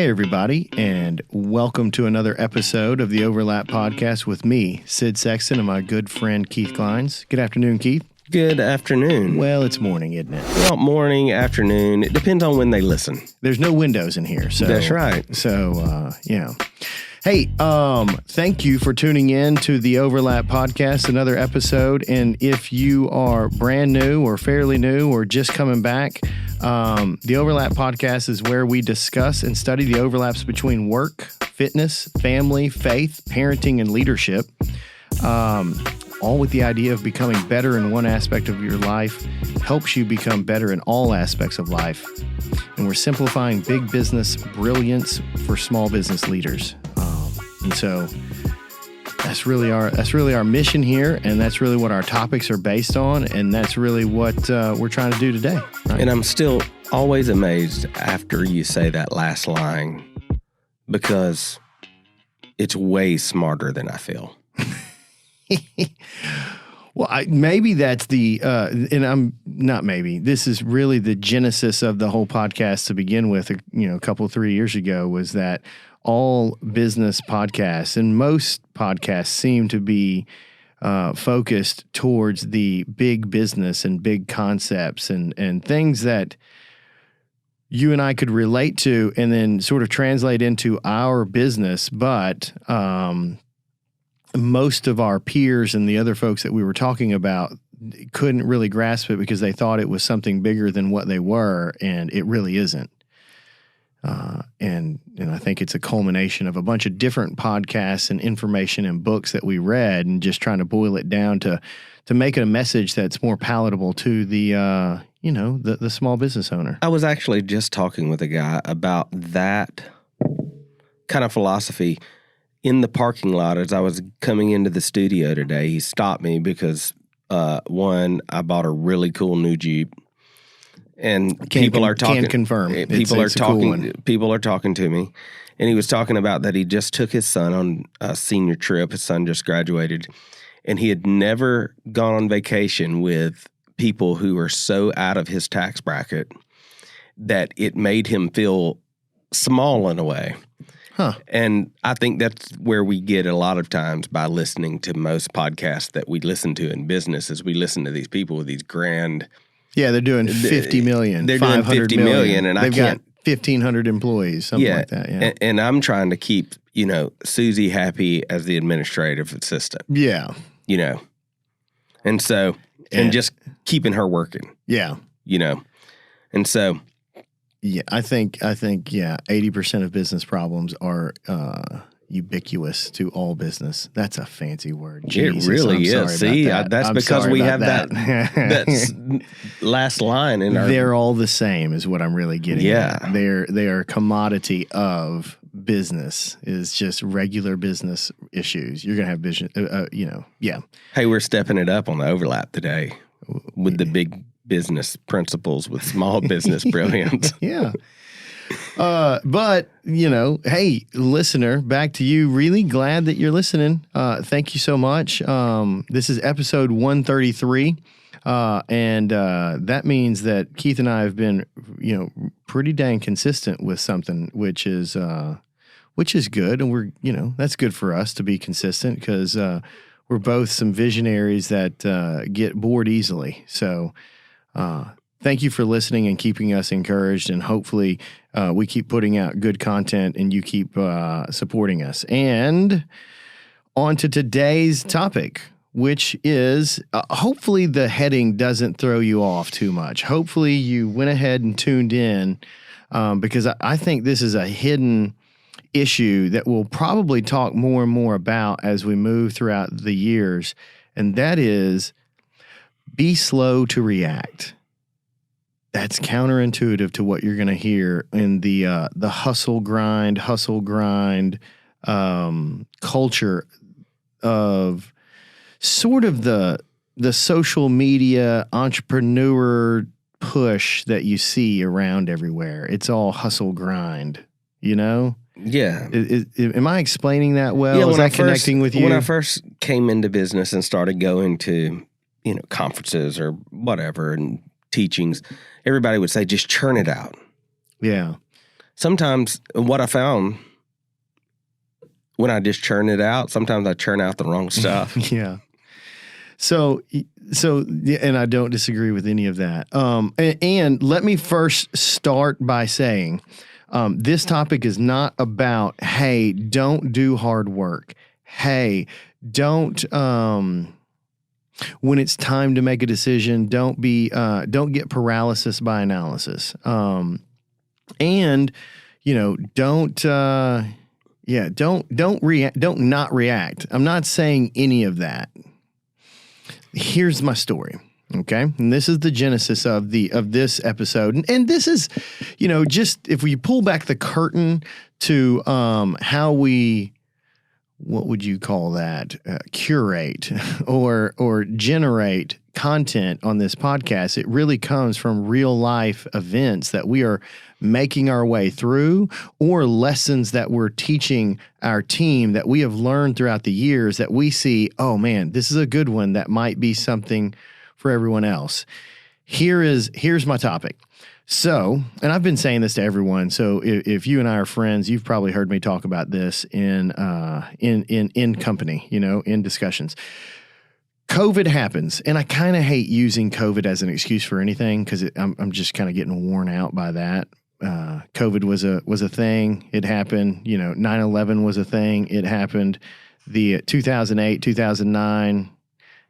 Hey, everybody, and welcome to another episode of the Overlap Podcast with me, Sid Sexton, and my good friend Keith Glines. Good afternoon, Keith. Good afternoon. Well, it's morning, isn't it? Well, morning, afternoon. It depends on when they listen. There's no windows in here, so That's right. So, yeah. Hey, thank you for tuning in to the Overlap Podcast, another episode. And if you are brand new or fairly new or just coming back, the Overlap Podcast is where we discuss and study the overlaps between work, fitness, family, faith, parenting, and leadership, all with the idea of becoming better in one aspect of your life helps you become better in all aspects of life. And we're simplifying big business brilliance for small business leaders. And so that's really our mission here, and that's really what our topics are based on, and that's really what we're trying to do today. Right? And I'm still always amazed after you say that last line because it's way smarter than I feel. Well, maybe that's and I'm not maybe. This is really the genesis of the whole podcast to begin with. A couple 3 years ago was that all business podcasts and most podcasts seem to be focused towards the big business and big concepts and things that you and I could relate to and then sort of translate into our business. But most of our peers and the other folks that we were talking about couldn't really grasp it because they thought it was something bigger than what they were, and it really isn't. And I think it's a culmination of a bunch of different podcasts and information and books that we read, and just trying to boil it down to make it a message that's more palatable to the small business owner. I was actually just talking with a guy about that kind of philosophy in the parking lot as I was coming into the studio today. He stopped me because one, I bought a really cool new Jeep. And people are talking. Can confirm. People are talking. Cool, people are talking to me, and he was talking about that he just took his son on a senior trip. His son just graduated, and he had never gone on vacation with people who are so out of his tax bracket that it made him feel small in a way. Huh. And I think that's where we get a lot of times by listening to most podcasts that we listen to in business, is we listen to these people with these grand. Yeah, they're doing 50 million. They're doing 50 million, and they've got 1,500 employees, something like that. Yeah, and I'm trying to keep Susie happy as the administrative assistant. Yeah, and so and just keeping her working. Yeah, and so yeah, I think 80% of business problems are ubiquitous to all business. That's a fancy word. Jesus, it really is. See, that's because we have that last line in our. They're all the same, is what I'm really getting. Yeah, at. They are a commodity of business. Is just regular business issues. You're gonna have business. Yeah. Hey, we're stepping it up on the overlap today with the big business principles with small business brilliance. Yeah. But, hey, listener, back to you. Really glad that you're listening. Thank you so much. This is episode 133. And that means that Keith and I have been, pretty dang consistent with something, which is good. And we're, that's good for us to be consistent because we're both some visionaries that get bored easily. So, thank you for listening and keeping us encouraged, and hopefully we keep putting out good content and you keep supporting us. And on to today's topic, which is hopefully the heading doesn't throw you off too much. Hopefully you went ahead and tuned in because I think this is a hidden issue that we'll probably talk more and more about as we move throughout the years, and that is be slow to react. That's counterintuitive to what you're going to hear in the hustle grind culture of sort of the social media entrepreneur push that you see around everywhere. It's all hustle grind, Yeah. Am I explaining that well? Yeah, is that connecting with you? When I first came into business and started going to, conferences or whatever and teachings, everybody would say, just churn it out. Yeah. sometimes what I found when I just churn it out, sometimes I churn out the wrong stuff. Yeah. So, and I don't disagree with any of that. And let me first start by saying, this topic is not about, hey, don't do hard work. Hey, don't, when it's time to make a decision, don't get paralysis by analysis. And, don't not react. I'm not saying any of that. Here's my story. Okay. And this is the genesis of this episode. And this is, just if we pull back the curtain to, how we, what would you call that? Curate or generate content on this podcast. It really comes from real life events that we are making our way through, or lessons that we're teaching our team that we have learned throughout the years that we see, oh man, this is a good one that might be something for everyone else. Here's my topic. So, and I've been saying this to everyone. So if you and I are friends, you've probably heard me talk about this in company, in discussions. COVID happens, and I kind of hate using COVID as an excuse for anything because I'm just kind of getting worn out by that. COVID was a thing. It happened. 9/11 was a thing. It happened. The 2008, 2009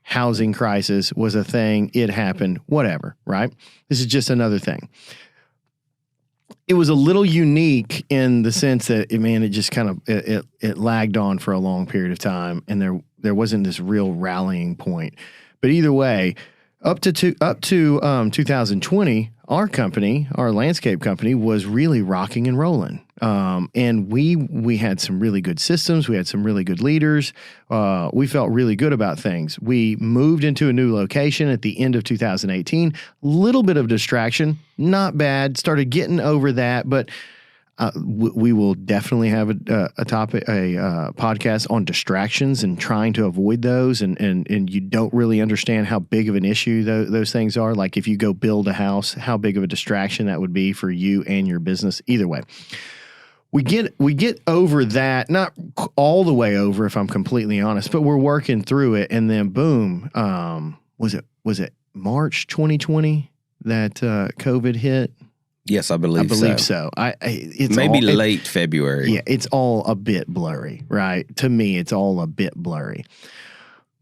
housing crisis was a thing. It happened. Whatever, right? This is just another thing. It was a little unique in the sense that, it just kind of, it lagged on for a long period of time, and there wasn't this real rallying point. But either way, up to 2020, our company, our landscape company, was really rocking and rolling. And we had some really good systems. We had some really good leaders. We felt really good about things. We moved into a new location at the end of 2018. Little bit of distraction, not bad. Started getting over that, but we will definitely have a podcast on distractions and trying to avoid those. And you don't really understand how big of an issue those things are. Like if you go build a house, how big of a distraction that would be for you and your business. Either way, we get over that, not all the way over, if I'm completely honest, but we're working through it. And then boom, was it March 2020 that COVID hit? Yes, I believe so. It's maybe late February. Yeah, it's all a bit blurry, right? To me, it's all a bit blurry.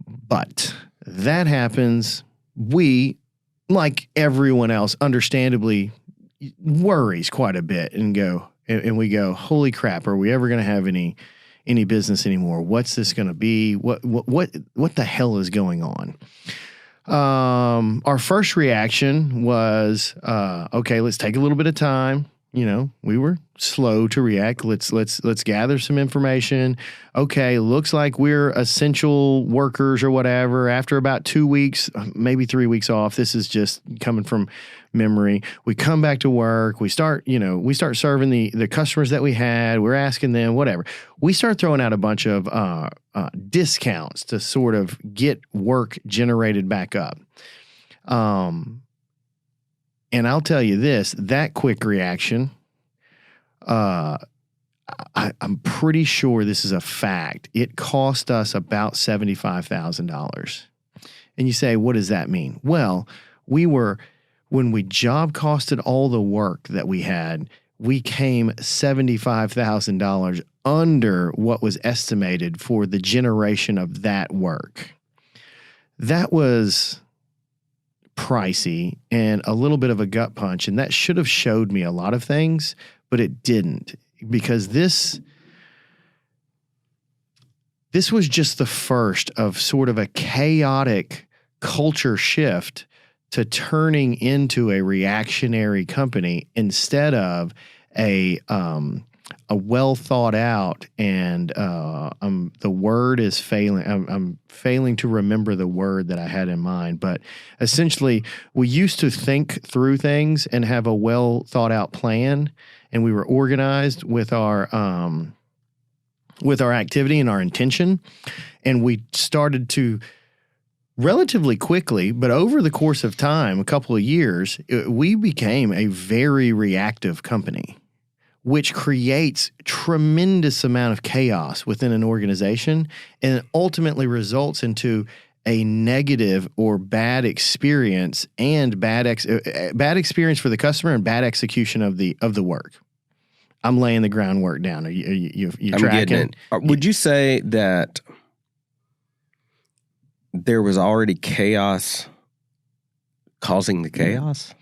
But that happens. We, like everyone else, understandably worries quite a bit and we go, holy crap, are we ever going to have any business anymore? What's this going to be? What the hell is going on? Our first reaction was, okay, let's take a little bit of time. We were slow to react. Let's gather some information. Okay, looks like we're essential workers or whatever. After about 2 weeks, maybe 3 weeks off, this is just coming from memory. We come back to work. We start serving the customers that we had. We're asking them whatever. We start throwing out a bunch of discounts to sort of get work generated back up. And I'll tell you this, that quick reaction, I'm pretty sure this is a fact. It cost us about $75,000. And you say, what does that mean? Well, when we job costed all the work that we had, we came $75,000 under what was estimated for the generation of that work. That was pricey and a little bit of a gut punch, and that should have showed me a lot of things, but it didn't, because this was just the first of sort of a chaotic culture shift to turning into a reactionary company instead of a well thought out, and the word is failing. I'm failing to remember the word that I had in mind, but essentially we used to think through things and have a well thought out plan, and we were organized with our activity and our intention, and we started to relatively quickly, but over the course of time, a couple of years, we became a very reactive company. which creates tremendous amount of chaos within an organization and ultimately results into a negative or bad experience and bad experience for the customer and bad execution of the work. I'm laying the groundwork down. Are you I'm tracking? getting it. Would you say that there was already chaos causing the chaos?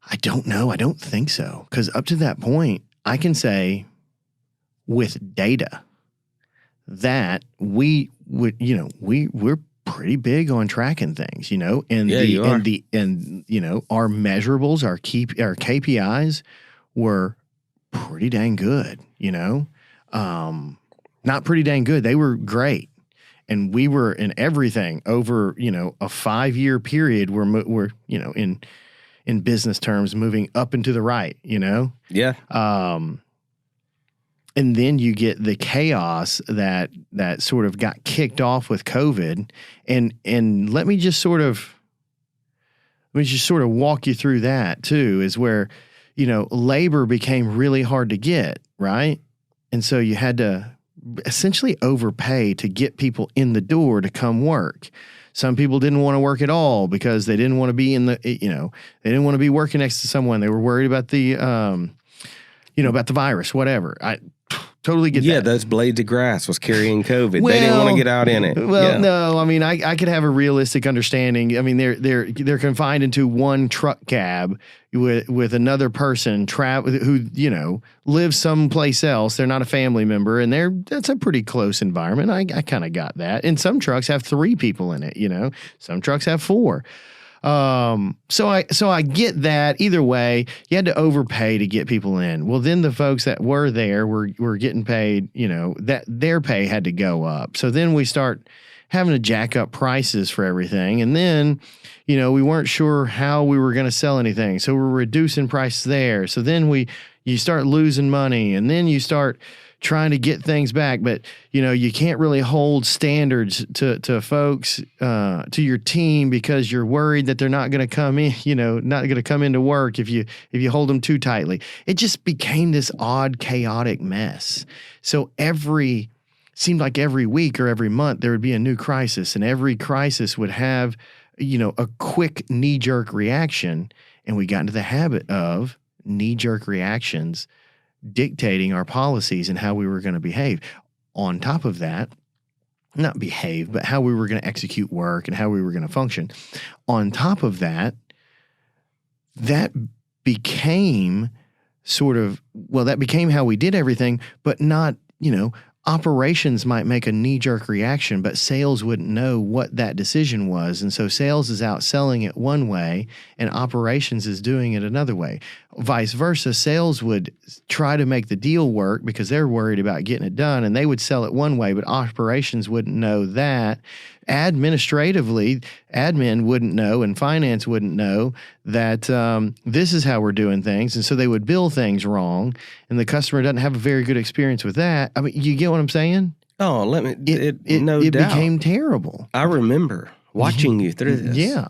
I don't know. I don't think so. Because up to that point, I can say with data that we're pretty big on tracking things, and our measurables, our KPIs were pretty dang good, not pretty dang good. They were great. And we were in everything over, a 5-year period. We're in business terms, moving up and to the right, Yeah. And then you get the chaos that sort of got kicked off with COVID. And let me just sort of walk you through that too, is where, labor became really hard to get, right? And so you had to essentially overpay to get people in the door to come work. Some people didn't want to work at all because they didn't want to be they didn't want to be working next to someone. They were worried about the, about the virus, whatever. I totally get that. Yeah, those blades of grass was carrying COVID. They didn't want to get out in it. Well, no, I mean, I could have a realistic understanding. I mean, they're confined into one truck cab with another person who lives someplace else. They're not a family member, and that's a pretty close environment. I kind of got that. And some trucks have 3 people in it. Some trucks have 4. So I get that. Either way, you had to overpay to get people in. Well, then the folks that were there were getting paid, that their pay had to go up. So then we start having to jack up prices for everything. And then, we weren't sure how we were going to sell anything. So we're reducing prices there. So then you start losing money, and then you start trying to get things back, but you can't really hold standards to folks, to your team, because you're worried that they're not going to come in, not going to come into work if you hold them too tightly. It just became this odd, chaotic mess. So seemed like every week or every month there would be a new crisis, and every crisis would have, a quick knee-jerk reaction, and we got into the habit of knee-jerk reactions dictating our policies and how we were going to behave. On top of that, not behave, but how we were going to execute work and how we were going to function. On top of that, that became that became how we did everything, but not, operations might make a knee-jerk reaction, but sales wouldn't know what that decision was. And so sales is out selling it one way and operations is doing it another way. Vice versa, sales would try to make the deal work because they're worried about getting it done, and they would sell it one way, but operations wouldn't know that. Administratively, admin wouldn't know and finance wouldn't know that this is how we're doing things. And so they would bill things wrong, and the customer doesn't have a very good experience with that. I mean, you get what I'm saying? Oh, It doubt. became terrible. I remember watching you through this. Yeah.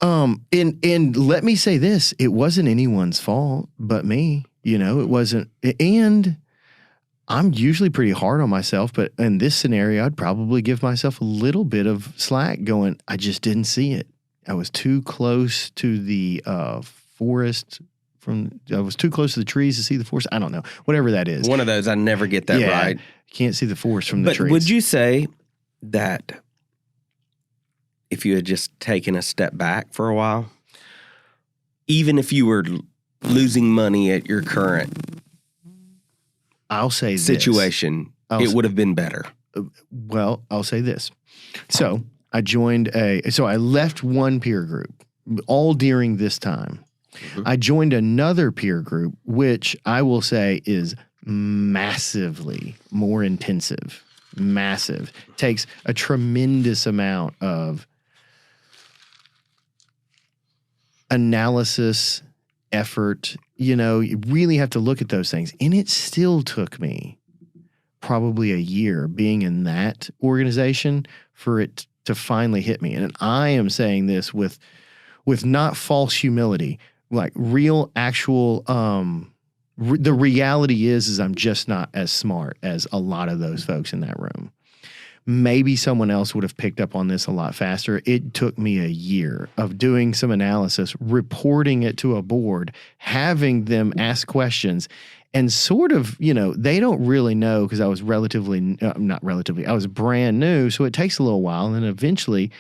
And let me say this, it wasn't anyone's fault but me. It wasn't, and I'm usually pretty hard on myself, but in this scenario, I'd probably give myself a little bit of slack going, I just didn't see it. I was too close to the forest. I was too close to the trees to see the forest. I don't know. Whatever that is. One of those, I never get that right. Can't see the forest from the trees. But would you say that if you had just taken a step back for a while, even if you were losing money at your current situation, it would have been better? Well, I'll say this. So I left one peer group all during this time. Mm-hmm. I joined another peer group, which I will say is massively more intensive. Massive. Takes a tremendous amount of analysis, effort. You really have to look at those things. And it still took me probably a year being in that organization for it to finally hit me. And I am saying this with not false humility, like real, actual the reality is I'm just not as smart as a lot of those folks in that room. Maybe someone else would have picked up on this a lot faster. It took me a year of doing some analysis, reporting it to a board, having them ask questions, and sort of, they don't really know because I was I was brand new. So it takes a little while. And then eventually,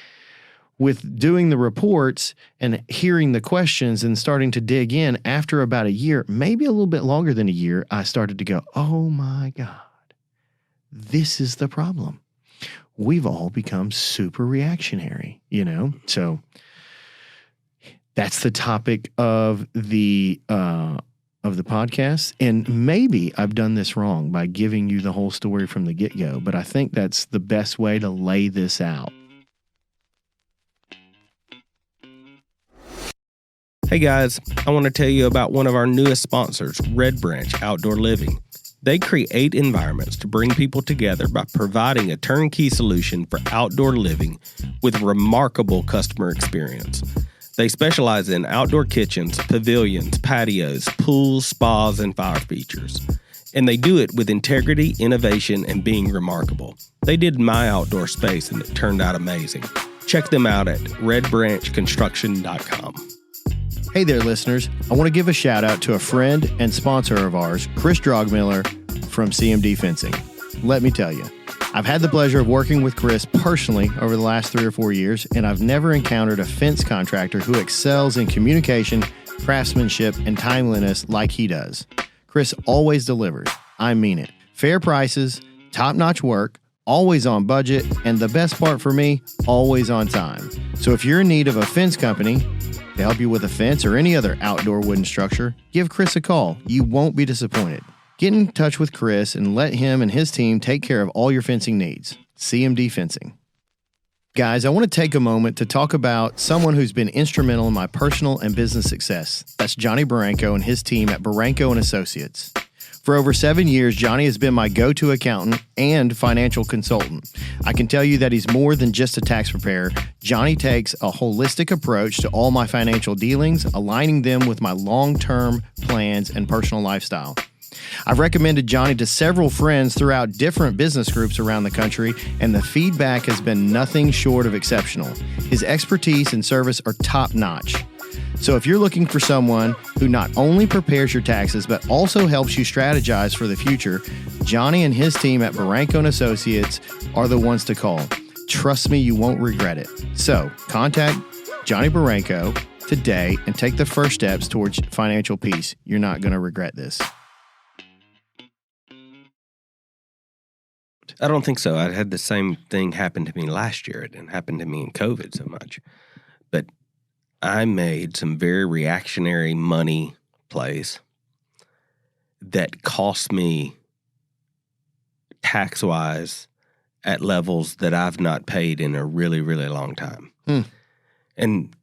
with doing the reports and hearing the questions and starting to dig in after about a year, maybe a little bit longer than a year, I started to go, oh my God, this is the problem. We've all become super reactionary, So that's the topic of the podcast. And maybe I've done this wrong by giving you the whole story from the get-go, but I think that's the best way to lay this out. Hey guys, I want to tell you about one of our newest sponsors, Red Branch Outdoor Living. They create environments to bring people together by providing a turnkey solution for outdoor living with remarkable customer experience. They specialize in outdoor kitchens, pavilions, patios, pools, spas, and fire features. And they do it with integrity, innovation, and being remarkable. They did my outdoor space and it turned out amazing. Check them out at redbranchconstruction.com. Hey there, listeners. I want to give a shout out to a friend and sponsor of ours, Chris Drogmiller from CMD Fencing. Let me tell you, I've had the pleasure of working with Chris personally over the last 3 or 4 years, and I've never encountered a fence contractor who excels in communication, craftsmanship, and timeliness like he does. Chris always delivers. I mean it. Fair prices, top-notch work, always on budget, and the best part for me, always on time. So if you're in need of a fence company to help you with a fence or any other outdoor wooden structure, give Chris a call. You won't be disappointed. Get in touch with Chris and let him and his team take care of all your fencing needs. CMD Fencing. Guys, I want to take a moment to talk about someone who's been instrumental in my personal and business success. That's Johnny Barranco and his team at Barranco & Associates. For over 7 years, Johnny has been my go-to accountant and financial consultant. I can tell you that he's more than just a tax preparer. Johnny takes a holistic approach to all my financial dealings, aligning them with my long-term plans and personal lifestyle. I've recommended Johnny to several friends throughout different business groups around the country, and the feedback has been nothing short of exceptional. His expertise and service are top-notch. So if you're looking for someone who not only prepares your taxes, but also helps you strategize for the future, Johnny and his team at Barranco & Associates are the ones to call. Trust me, you won't regret it. So contact Johnny Barranco today and take the first steps towards financial peace. You're not going to regret this. I don't think so. I had the same thing happen to me last year. It didn't happen to me in COVID so much. But I made some very reactionary money plays that cost me tax-wise at levels that I've not paid in a really, really long time. And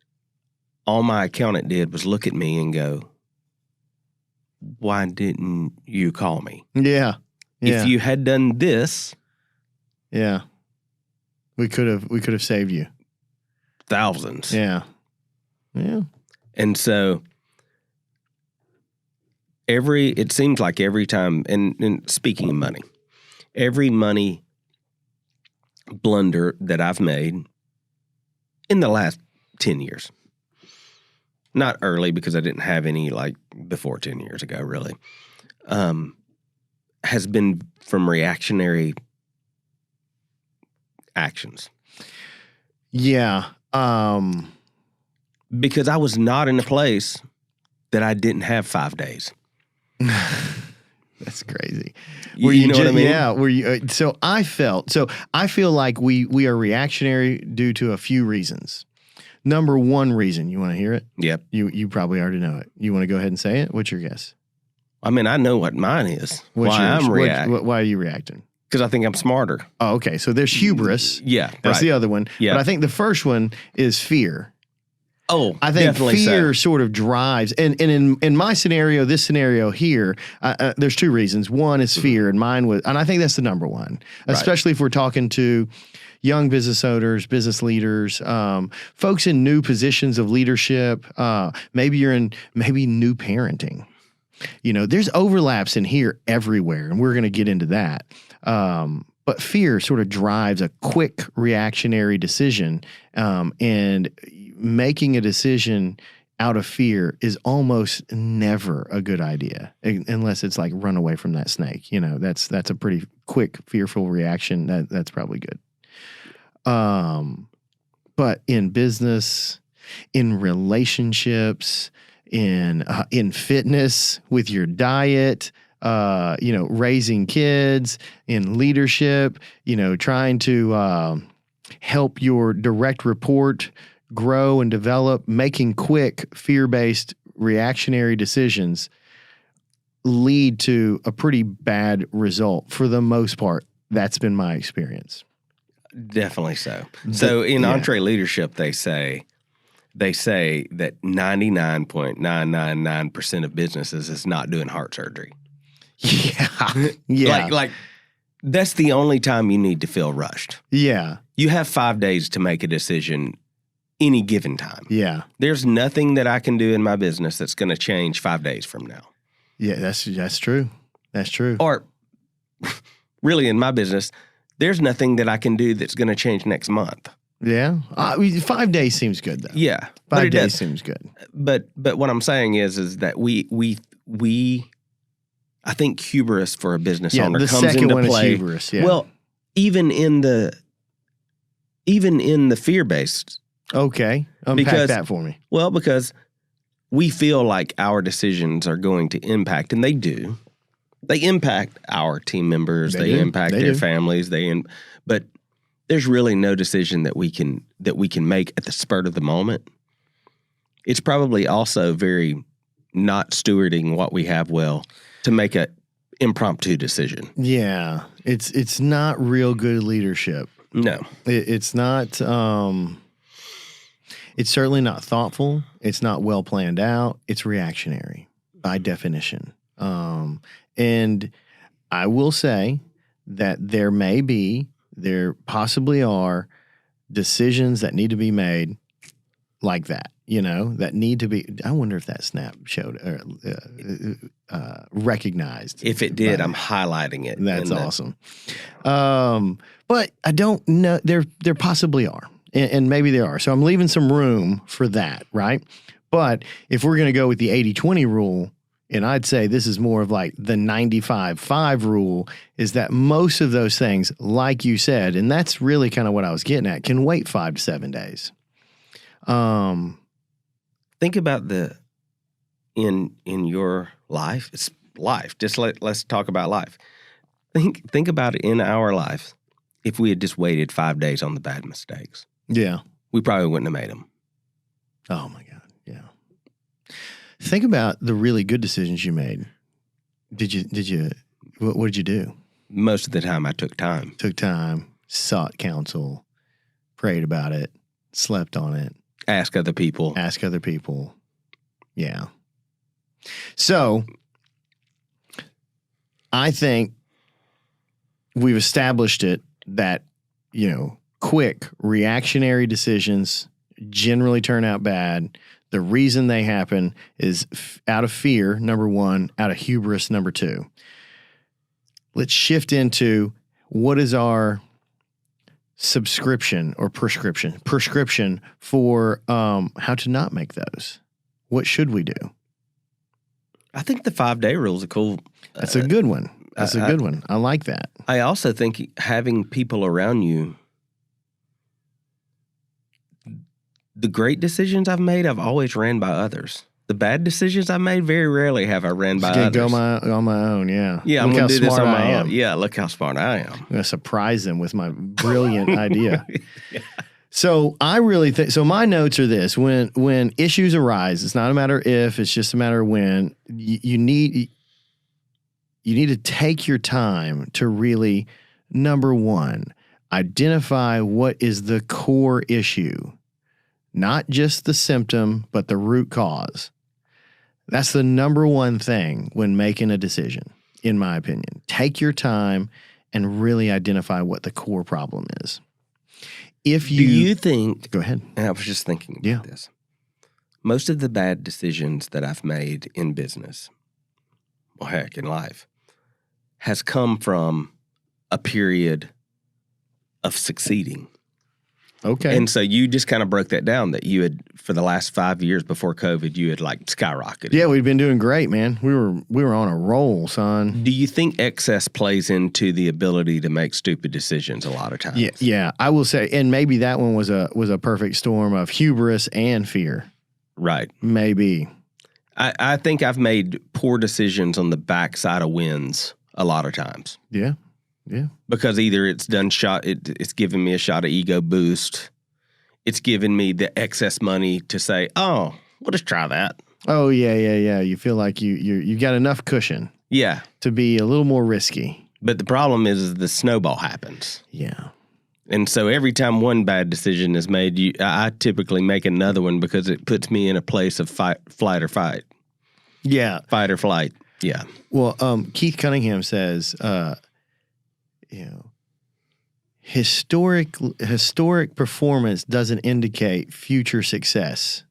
all my accountant did was look at me and go, why didn't you call me? Yeah. If you had done this... Yeah. We could have saved you. Thousands. Yeah. Yeah. And so it seems like every time, and speaking of money, every money blunder that I've made in the last 10 years, not early because I didn't have any like before 10 years ago, really, has been from reactionary actions. Yeah. Because I was not in a place that I didn't have 5 days. That's crazy. You know what I mean? Yeah. So I feel like we are reactionary due to a few reasons. Number one reason, you want to hear it? Yep. You probably already know it. You want to go ahead and say it? What's your guess? I mean, I know what mine is. Why are you reacting? Because I think I'm smarter. Oh, okay. So there's hubris. Yeah, that's the other one. Yeah. But I think the first one is fear. Oh, I think fear so. sort of drives, and in my scenario, this scenario here, there's two reasons. One is fear, and mine was, and I think that's the number one, especially if we're talking to young business owners, business leaders, folks in new positions of leadership. Maybe you're in new parenting. There's overlaps in here everywhere, and we're going to get into that. But fear sort of drives a quick reactionary decision, and making a decision out of fear is almost never a good idea, unless it's like run away from that snake. That's a pretty quick, fearful reaction. That's probably good. But in business, in relationships, in fitness, with your diet, raising kids, in leadership, trying to help your direct report grow and develop, making quick, fear-based, reactionary decisions lead to a pretty bad result for the most part. That's been my experience. Definitely so. So in Entree Leadership, they say that 99.999% of businesses is not doing heart surgery. Yeah. Yeah. Like that's the only time you need to feel rushed. Yeah. You have 5 days to make a decision any given time. Yeah. There's nothing that I can do in my business that's going to change 5 days from now. Yeah, that's true. That's true. Or really in my business, there's nothing that I can do that's going to change next month. Yeah. 5 days seems good though. Yeah. 5 days seems good. But what I'm saying is that we I think hubris for a business owner comes into play. The second one is hubris, yeah. Well, even in the fear-based. Okay. Unpack that for me. Well, because we feel like our decisions are going to impact, and they do. They impact our team members. They impact their families. But there's really no decision that we can make at the spur of the moment. It's probably also very not stewarding what we have well to make an impromptu decision. Yeah, it's not real good leadership. No, it's not. It's certainly not thoughtful. It's not well planned out. It's reactionary by definition. And I will say that there possibly are decisions that need to be made like that, that need to be. I wonder if that snap showed recognized. If it did, I'm highlighting it. That's awesome. But I don't know. There possibly are. And maybe there are. So I'm leaving some room for that, right? But if we're going to go with the 80-20 rule, and I'd say this is more of like the 95-5 rule, is that most of those things, like you said, and that's really kind of what I was getting at, can wait 5 to 7 days. Think about in your life. It's life. Just let's talk about life. Think about it in our life. If we had just waited 5 days on the bad mistakes. Yeah. We probably wouldn't have made them. Oh, my God. Yeah. Think about the really good decisions you made. What did you do? Most of the time, I took time. Sought counsel, prayed about it, slept on it. Ask other people. Yeah. So, I think we've established it that, quick reactionary decisions generally turn out bad. The reason they happen is out of fear, number one, out of hubris, number two. Let's shift into what is our prescription for how to not make those. What should we do? I think the 5-day rule is a cool. That's a good one. That's a good one. I like that. I also think having people around you. The great decisions I've made, I've always ran by others. The bad decisions I've made, very rarely have I ran by others. Go on my own, yeah. Yeah, I'm going to do this on my own. Yeah, look how smart I am. I'm going to surprise them with my brilliant idea. Yeah. So I really think, so my notes are this. When issues arise, it's not a matter if, it's just a matter of when. You need to take your time to really, number one, identify what is the core issue. Not just the symptom, but the root cause. That's the number one thing when making a decision, in my opinion. Take your time and really identify what the core problem is. Do you think... Go ahead. I was just thinking about this. Most of the bad decisions that I've made in business well, heck, in life, has come from a period of succeeding. Okay. And so you just kind of broke that down that you had, for the last 5 years before COVID, you had like skyrocketed. Yeah, we've been doing great, man. We were on a roll, son. Do you think excess plays into the ability to make stupid decisions a lot of times? Yeah. I will say, and maybe that one was a perfect storm of hubris and fear. Right. Maybe. I think I've made poor decisions on the backside of wins a lot of times. Yeah. Because either it's given me a shot of ego boost. It's given me the excess money to say, oh, we'll just try that. Oh, yeah. You feel like you got enough cushion. Yeah. To be a little more risky. But the problem is the snowball happens. Yeah. And so every time one bad decision is made, I typically make another one because it puts me in a place of flight or fight. Yeah. Fight or flight. Yeah. Well, Keith Cunningham says, historic performance doesn't indicate future success.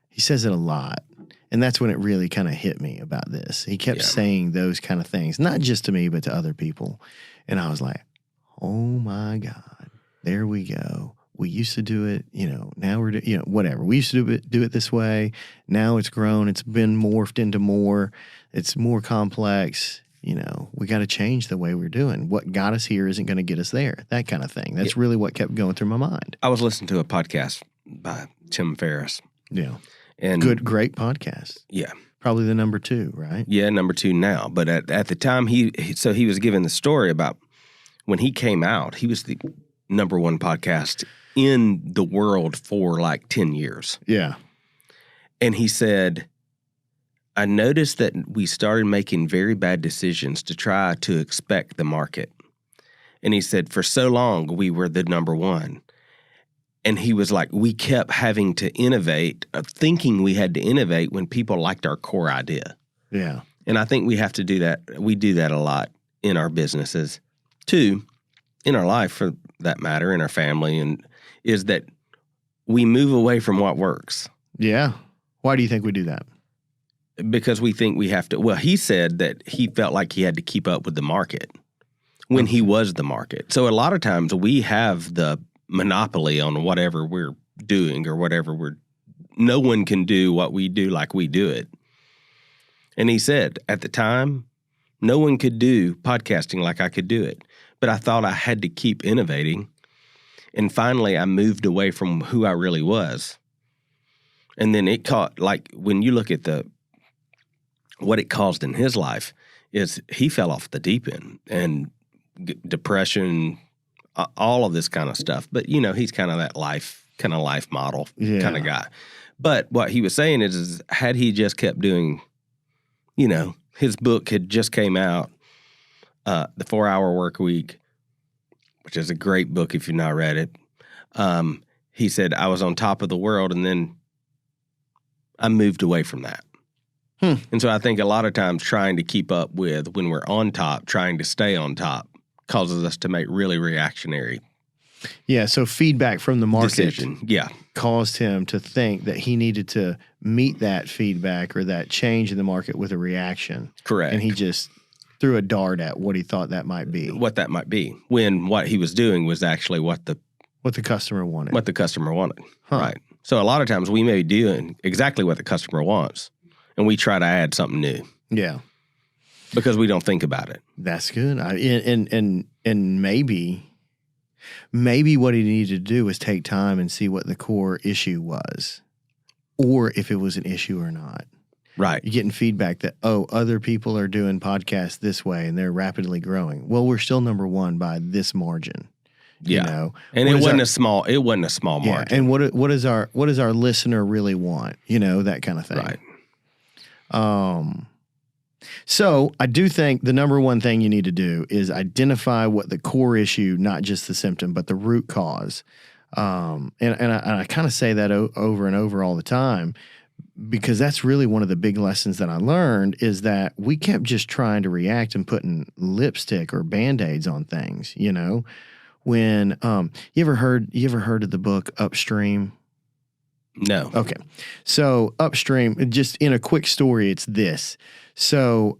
He says it a lot. And that's when it really kind of hit me about this. He kept saying those kind of things, not just to me, but to other people. And I was like, oh my God, there we go. We used to do it, now we're, whatever. We used to do it this way. Now it's grown. It's been morphed into more. It's more complex. We got to change the way we're doing. What got us here isn't going to get us there. That kind of thing. That's really what kept going through my mind. I was listening to a podcast by Tim Ferriss. Yeah. And great podcast. Yeah. Probably the number 2, right? Yeah, number 2 now. But at the time, he was giving the story about when he came out, he was the number 1 podcast in the world for like 10 years. Yeah. And he said, I noticed that we started making very bad decisions to try to expect the market. And he said, for so long, we were the number 1. And he was like, we kept having to innovate, thinking we had to innovate when people liked our core idea. Yeah. And I think we have to do that. We do that a lot in our businesses, too, in our life for that matter, in our family, and is that we move away from what works. Yeah. Why do you think we do that? Because we think we have to. Well, he said that he felt like he had to keep up with the market when he was the market. So a lot of times we have the monopoly on whatever we're doing or whatever no one can do what we do like we do it. And he said at the time, no one could do podcasting like I could do it. But I thought I had to keep innovating. And finally, I moved away from who I really was. And then it caught, like, when you look at what it caused in his life is he fell off the deep end and depression, all of this kind of stuff. But, he's kind of that life model kind of guy. But what he was saying is had he just kept doing, his book had just came out, The 4-Hour Work Week, which is a great book if you've not read it. He said, I was on top of the world and then I moved away from that. And so I think a lot of times trying to keep up with when we're on top, trying to stay on top, causes us to make really reactionary. Yeah, so feedback from the market caused him to think that he needed to meet that feedback or that change in the market with a reaction. Correct. And he just threw a dart at what he thought that might be. What that might be, when what he was doing was actually what the customer wanted. What the customer wanted, right. So a lot of times we may be doing exactly what the customer wants, and we try to add something new. Yeah. Because we don't think about it. That's good. And maybe what he needed to do was take time and see what the core issue was, or if it was an issue or not. Right. You're getting feedback that, other people are doing podcasts this way and they're rapidly growing. Well, we're still number 1 by this margin. Yeah. And it wasn't a small margin. Yeah. And what does our listener really want? That kind of thing. Right. So I do think the number 1 thing you need to do is identify what the core issue, not just the symptom, but the root cause. And I kind of say that over and over all the time, because that's really one of the big lessons that I learned is that we kept just trying to react and putting lipstick or Band-Aids on things, When you ever heard of the book Upstream? No. Okay. So upstream, just in a quick story, it's this. So,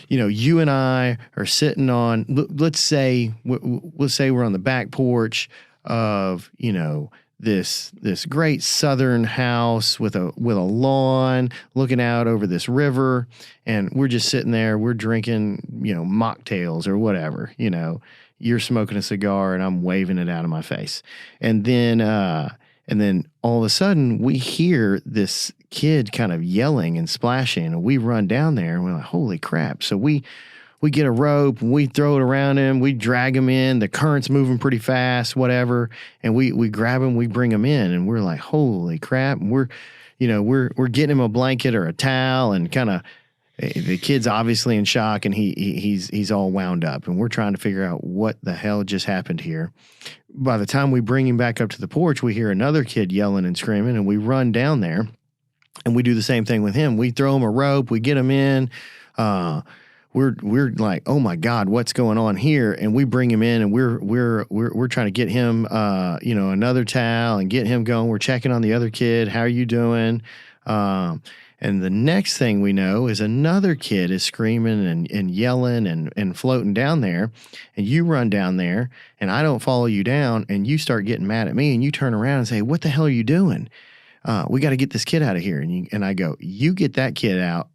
you and I are sitting on, let's say we're on the back porch of, this great southern house with a lawn looking out over this river, and we're just sitting there, we're drinking, mocktails or whatever, you're smoking a cigar and I'm waving it out of my face. And then all of a sudden we hear this kid kind of yelling and splashing, and we run down there and we're like, holy crap. So we get a rope and we throw it around him. We drag him in. The current's moving pretty fast, whatever. And we grab him, we bring him in, and we're like, holy crap. And we're getting him a blanket or a towel, and kind of the kid's obviously in shock, and he's all wound up, and we're trying to figure out what the hell just happened here. By the time we bring him back up to the porch, we hear another kid yelling and screaming, and we run down there and we do the same thing with him. We throw him a rope, we get him in, we're like, oh my God, what's going on here? And we bring him in, and we're trying to get him, another towel and get him going. We're checking on the other kid. How are you doing? And the next thing we know is another kid is screaming and yelling and floating down there. And you run down there, and I don't follow you down, and you start getting mad at me, and you turn around and say, what the hell are you doing? We got to get this kid out of here. And I go, you get that kid out.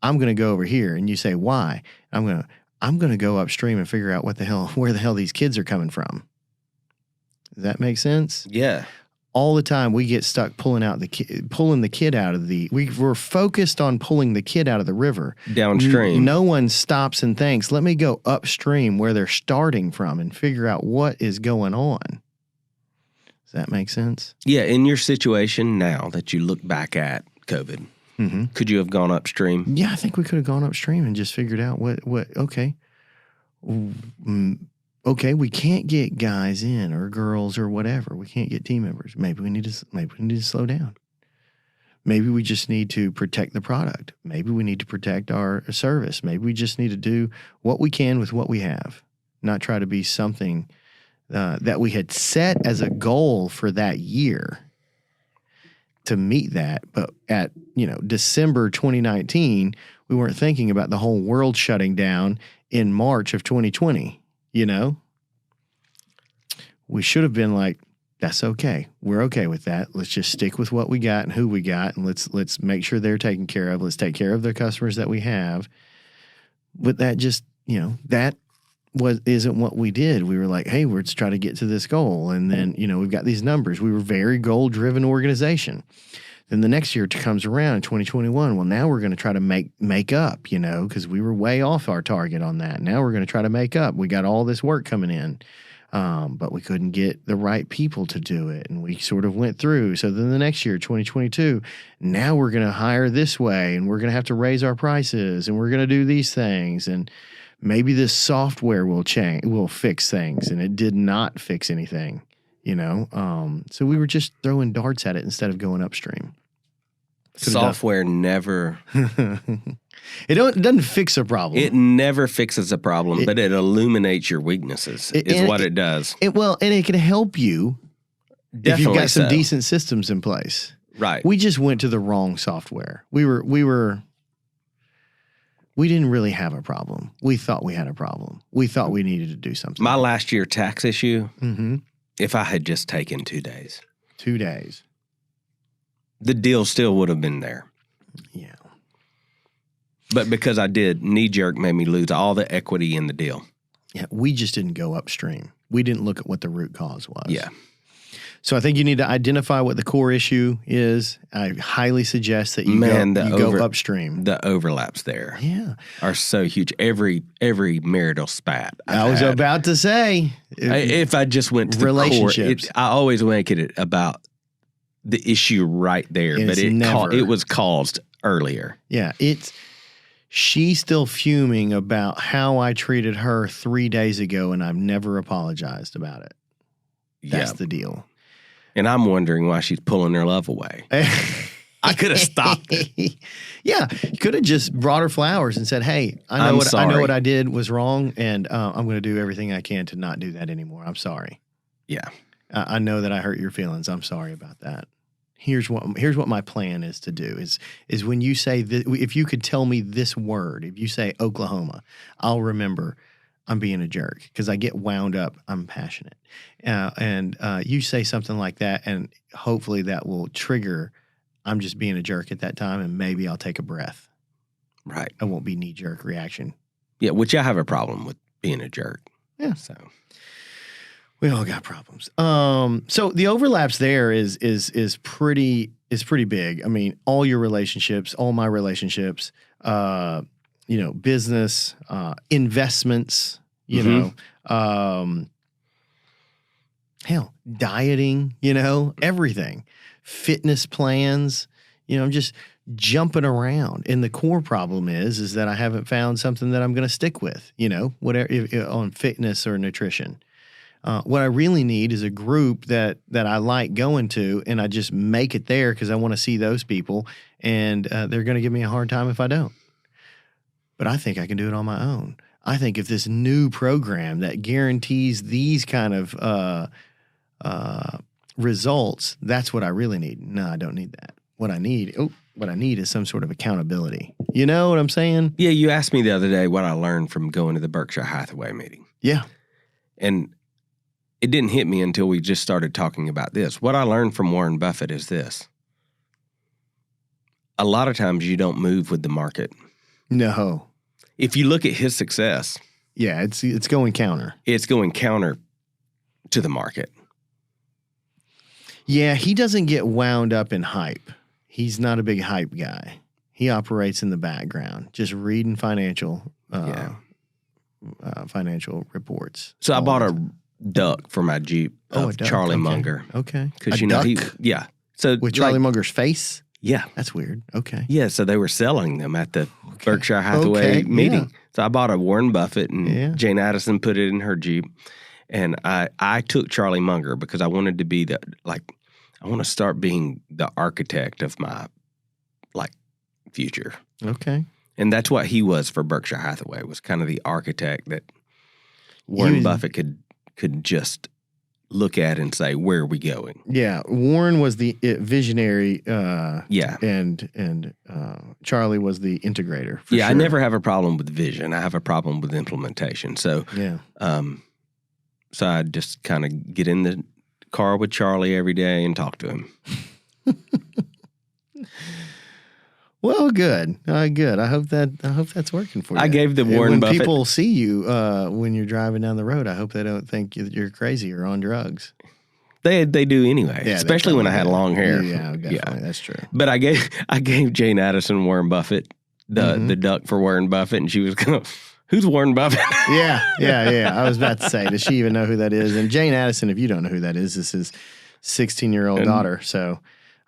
I'm going to go over here. And you say, why? I'm going to go upstream and figure out where the hell these kids are coming from. Does that make sense? Yeah. All the time we get stuck pulling the kid out of we're focused on pulling the kid out of the river. Downstream. No one stops and thinks, let me go upstream where they're starting from and figure out what is going on. Does that make sense? Yeah. In your situation now that you look back at COVID, could you have gone upstream? Yeah, I think we could have gone upstream and just figured out okay, we can't get guys in or girls or whatever. We can't get team members. Maybe we need to slow down. Maybe we just need to protect the product. Maybe we need to protect our service. Maybe we just need to do what we can with what we have, not try to be something that we had set as a goal for that year to meet that. But at, December 2019, we weren't thinking about the whole world shutting down in March of 2020, We should have been like, that's okay. We're okay with that. Let's just stick with what we got and who we got, and let's make sure they're taken care of. Let's take care of the customers that we have. But that just, that isn't what we did. We were like, hey, let's try to get to this goal. And then, we've got these numbers. We were a very goal-driven organization. Then the next year comes around in 2021. Well, now we're going to try to make up, because we were way off our target on that. Now we're going to try to make up. We got all this work coming in, but we couldn't get the right people to do it. And we sort of went through. So then the next year, 2022, now we're going to hire this way, and we're going to have to raise our prices, and we're going to do these things. And maybe this software will fix things, and it did not fix anything, So we were just throwing darts at it instead of going upstream. Software never. It doesn't fix a problem. It never fixes a problem, but it illuminates your weaknesses. Is what it does. And it can help you if you've got some decent systems in place. Right. We just went to the wrong software. We didn't really have a problem. We thought we had a problem. We thought we needed to do something. My last year tax issue, if I had just taken 2 days. 2 days. The deal still would have been there. Yeah. But because I did, knee-jerk made me lose all the equity in the deal. Yeah, we just didn't go upstream. We didn't look at what the root cause was. Yeah. So I think you need to identify what the core issue is. I highly suggest that you go upstream. The overlaps there are so huge. Every marital spat I was about to say. If I just went to the relationships. core, I always make it about the issue right there. But it was caused earlier. Yeah, she's still fuming about how I treated her 3 days ago, and I've never apologized about it. That's the deal. And I'm wondering why she's pulling her love away. I could have stopped it. Yeah, you could have just brought her flowers and said, "Hey, I know what I did was wrong, and I'm going to do everything I can to not do that anymore. I'm sorry. Yeah, I know that I hurt your feelings. I'm sorry about that." Here's what my plan is to do is when you say if you could tell me this word, if you say Oklahoma, I'll remember I'm being a jerk because I get wound up. I'm passionate. And you say something like that, and hopefully that will trigger I'm just being a jerk at that time, and maybe I'll take a breath. Right. I won't be knee-jerk reaction. Yeah, which I have a problem with being a jerk. Yeah. So we all got problems. So the overlaps there is pretty big. I mean, all your relationships, all my relationships, business, investments, hell, dieting, everything, fitness plans, I'm just jumping around. And the core problem is that I haven't found something that I'm going to stick with, whatever on fitness or nutrition. What I really need is a group that I like going to, and I just make it there because I want to see those people, and they're going to give me a hard time if I don't. But I think I can do it on my own. I think if this new program that guarantees these kind of results, that's what I really need. No, I don't need that. What I need is some sort of accountability. You know what I'm saying? Yeah, you asked me the other day what I learned from going to the Berkshire Hathaway meeting. Yeah. And it didn't hit me until we just started talking about this. What I learned from Warren Buffett is this. A lot of times you don't move with the market. No. If you look at his success. Yeah, it's going counter. It's going counter to the market. Yeah, he doesn't get wound up in hype. He's not a big hype guy. He operates in the background, just reading financial reports. So I bought a duck for my Jeep of Charlie Munger. Okay. Because duck? So with Charlie Munger's face? Yeah. That's weird. Okay. Yeah, so they were selling them at the Berkshire Hathaway meeting. Yeah. So I bought a Warren Buffett, and Jane Addison put it in her Jeep. And I took Charlie Munger because I wanted to be I want to start being the architect of my future. Okay. And that's what he was for Berkshire Hathaway, was kind of the architect that Warren Buffett could just look at and say, where are we going? Yeah. Warren was the visionary. Yeah. And Charlie was the integrator. For sure. I never have a problem with vision. I have a problem with implementation. So, so I just kind of get in the car with Charlie every day and talk to him. Well, good. Good. I hope that's working for you. I gave the Warren Buffett. When people see you when you're driving down the road, I hope they don't think you're crazy or on drugs. They do anyway, especially when I had long hair. Yeah, definitely. That's true. But I gave Jane Addison Warren Buffett the duck for Warren Buffett, and she was going, who's Warren Buffett? Yeah. I was about to say, does she even know who that is? And Jane Addison, if you don't know who that is his 16-year-old daughter. So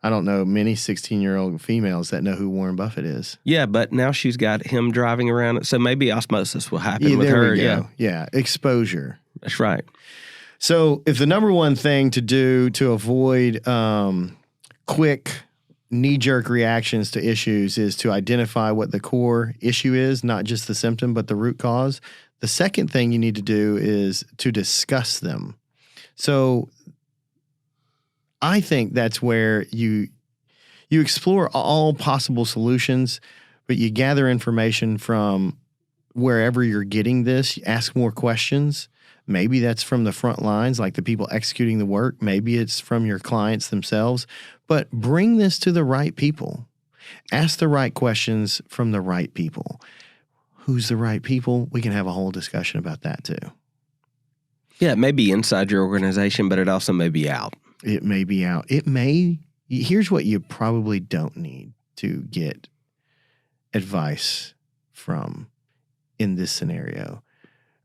I don't know many 16-year-old females that know who Warren Buffett is. Yeah, but now she's got him driving around. So maybe osmosis will happen with her. Yeah, exposure. That's right. So if the number one thing to do to avoid quick knee-jerk reactions to issues is to identify what the core issue is, not just the symptom, but the root cause, the second thing you need to do is to discuss them. So I think that's where you explore all possible solutions, but you gather information from wherever you're getting this. You ask more questions. Maybe that's from the front lines, like the people executing the work. Maybe it's from your clients themselves. But bring this to the right people. Ask the right questions from the right people. Who's the right people? We can have a whole discussion about that too. Yeah, it may be inside your organization, but it also may be out. It may be out. Here's what you probably don't need to get advice from in this scenario.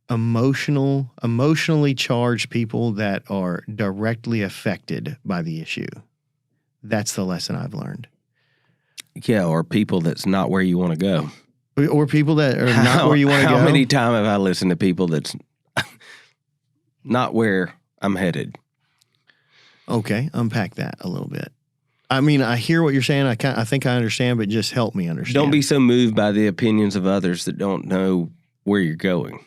Emotionally charged people that are directly affected by the issue. That's the lesson I've learned. Yeah, or people that's not where you want to go. Or people that are not where you want to go. How many times have I listened to people that's not where I'm headed? Okay, unpack that a little bit. I mean, I hear what you're saying. I think I understand, but just help me understand. Don't be so moved by the opinions of others that don't know where you're going.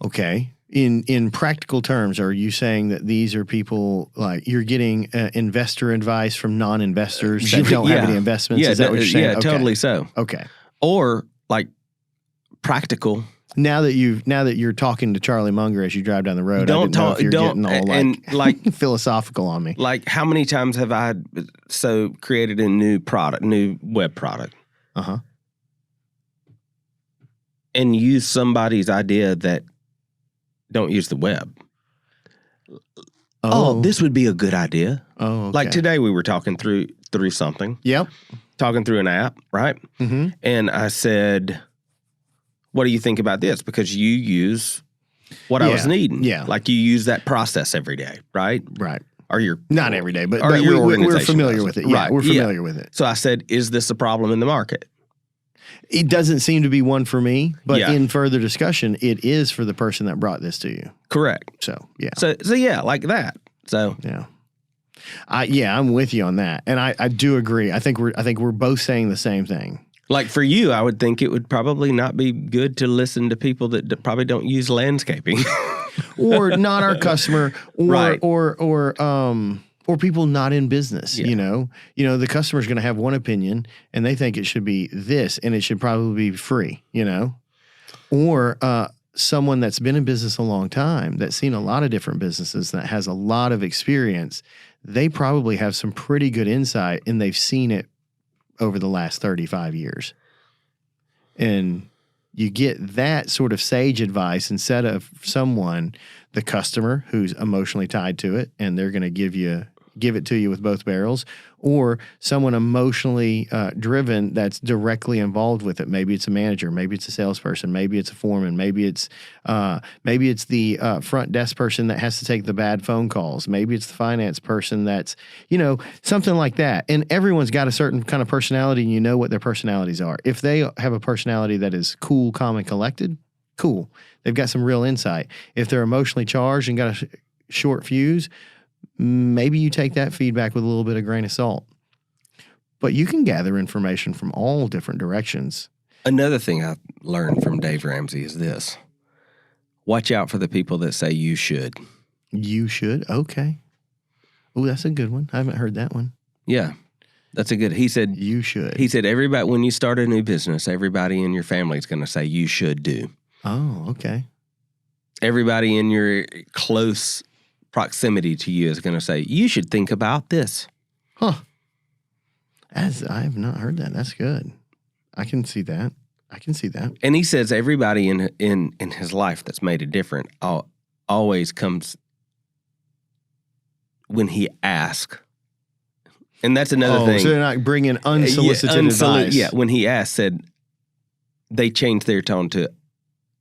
Okay. in practical terms, are you saying that these are people like you're getting investor advice from non-investors that don't have any investments? Yeah, Is that what you're saying? Yeah, totally so. Okay. Or like practical. Now that you're talking to Charlie Munger as you drive down the road, I didn't know if you're getting all like philosophical on me. Like how many times have I created a new web product? Uh-huh. And use somebody's idea that don't use the web. Oh, this would be a good idea. Oh, okay. Like today we were talking through something. Yep. Talking through an app, right? Mm-hmm. And I said, what do you think about this? Because you use what I was needing. Yeah. Like you use that process every day, right? Right. Or your not every day, but we're familiar with it. Yeah, right. We're familiar with it. So I said, is this a problem in the market? It doesn't seem to be one for me, but Yeah. in further discussion, it is for the person that brought this to you. Correct. So, yeah. So yeah, like that. So yeah. I'm with you on that. And I do agree. I think we're both saying the same thing. like for you, I would think it would probably not be good to listen to people that probably don't use landscaping. Or not our customer, or Right. or people not in business. Yeah. The customer's going to have one opinion, and they think it should be this, and it should probably be free. Or someone that's been in business a long time, that's seen a lot of different businesses, that has a lot of experience. They probably have some pretty good insight, and they've seen it over the last 35 years. And you get that sort of sage advice instead of someone, the customer, who's emotionally tied to it, and they're going to give it to you with both barrels, or someone emotionally driven that's directly involved with it. Maybe it's a manager, maybe it's a salesperson, maybe it's a foreman, maybe it's the front desk person that has to take the bad phone calls, maybe it's the finance person that's something like that. And everyone's got a certain kind of personality, and you know what their personalities are. If they have a personality that is cool, calm, and collected, cool. They've got some real insight. If they're emotionally charged and got a short fuse, maybe you take that feedback with a little bit of grain of salt. But you can gather information from all different directions. Another thing I learned from Dave Ramsey is this. Watch out for the people that say you should. You should? Okay. Oh, that's a good one. I haven't heard that one. Yeah. That's a good. He said you should. He said everybody, when you start a new business, everybody in your family is going to say you should do. Oh, okay. Everybody in your close proximity to you is going to say, you should think about this. Huh. As I have not heard that. That's good. I can see that. And he says everybody in his life that's made a difference always comes when he asks. And that's another thing. So they're not bringing unsolicited advice. Yeah, when he asked, said they changed their tone to,